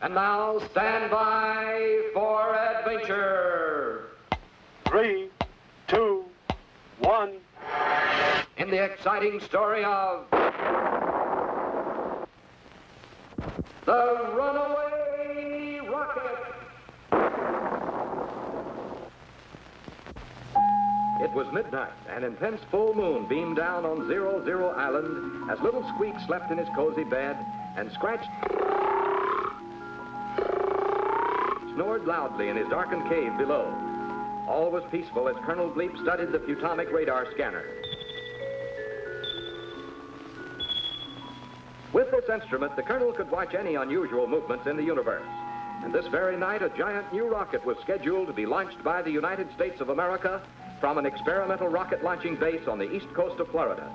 And now, stand by for adventure. 3, 2, 1. In the exciting story of the Runaway Rocket. It was midnight. An intense full moon beamed down on 00 Island as little Squeak slept in his cozy bed and Scratch snored loudly in his darkened cave below. All was peaceful as Colonel Bleep studied the Futonic radar scanner. With this instrument, the Colonel could watch any unusual movements in the universe. And this very night, a giant new rocket was scheduled to be launched by the United States of America from an experimental rocket launching base on the east coast of Florida.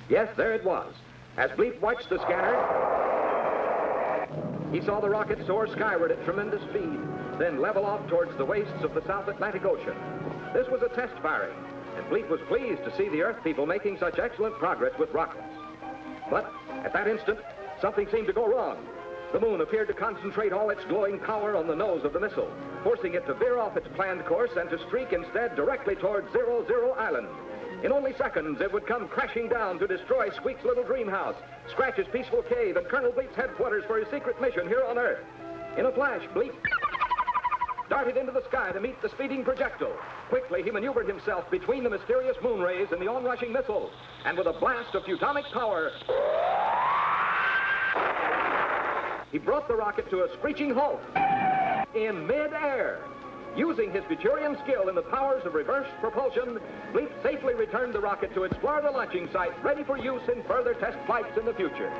Yes, there it was. As Bleep watched the scanner, he saw the rocket soar skyward at tremendous speed, then level off towards the wastes of the South Atlantic Ocean. This was a test firing, and Bleep was pleased to see the Earth people making such excellent progress with rockets. But at that instant, something seemed to go wrong. The moon appeared to concentrate all its glowing power on the nose of the missile, forcing it to veer off its planned course and to streak instead directly toward 00 Island. In only seconds, it would come crashing down to destroy Squeak's little dream house, Scratch's peaceful cave, and Colonel Bleep's headquarters for his secret mission here on Earth. In a flash, Bleep darted into the sky to meet the speeding projectile. Quickly, he maneuvered himself between the mysterious moon rays and the onrushing missile, and with a blast of Futonic power, he brought the rocket to a screeching halt in mid-air. Using his Futurian skill in the powers of reverse propulsion, Bleep safely returned the rocket to explore the launching site, ready for use in further test flights in the future.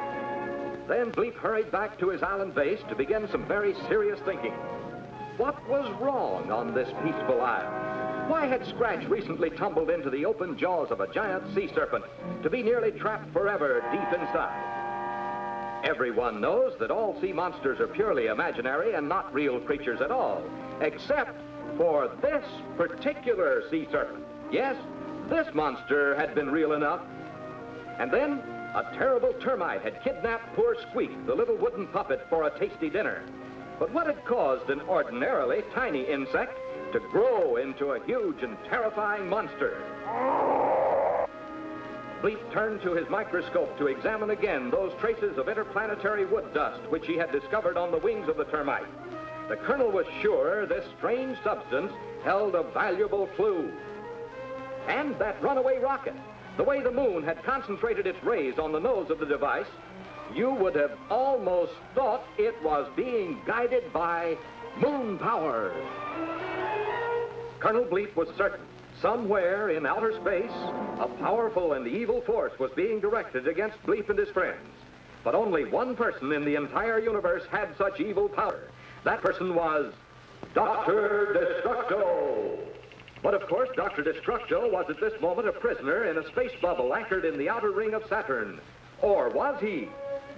Then Bleep hurried back to his island base to begin some very serious thinking. What was wrong on this peaceful isle? Why had Scratch recently tumbled into the open jaws of a giant sea serpent to be nearly trapped forever deep inside? Everyone knows that all sea monsters are purely imaginary and not real creatures at all, except for this particular sea serpent. Yes, this monster had been real enough. And then a terrible termite had kidnapped poor Squeak, the little wooden puppet, for a tasty dinner. But what had caused an ordinarily tiny insect to grow into a huge and terrifying monster? Bleep turned to his microscope to examine again those traces of interplanetary wood dust which he had discovered on the wings of the termite. The Colonel was sure this strange substance held a valuable clue. And that runaway rocket, the way the moon had concentrated its rays on the nose of the device, you would have almost thought it was being guided by moon powers. Colonel Bleep was certain somewhere in outer space, a powerful and evil force was being directed against Bleep and his friends. But only one person in the entire universe had such evil power. That person was Dr. Destructo. But of course, Dr. Destructo was at this moment a prisoner in a space bubble anchored in the outer ring of Saturn. Or was he?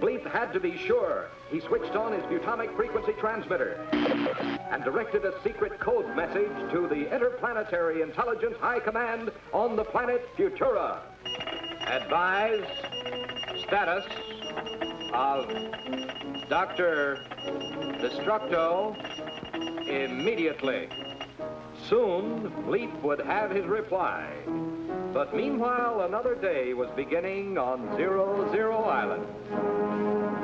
Bleep had to be sure. He switched on his Futonic frequency transmitter and directed a secret code message to the Interplanetary Intelligence High Command on the planet Futura. Advise status of Dr. Destructo immediately. Soon, Bleep would have his reply. But meanwhile, another day was beginning on 00 Island.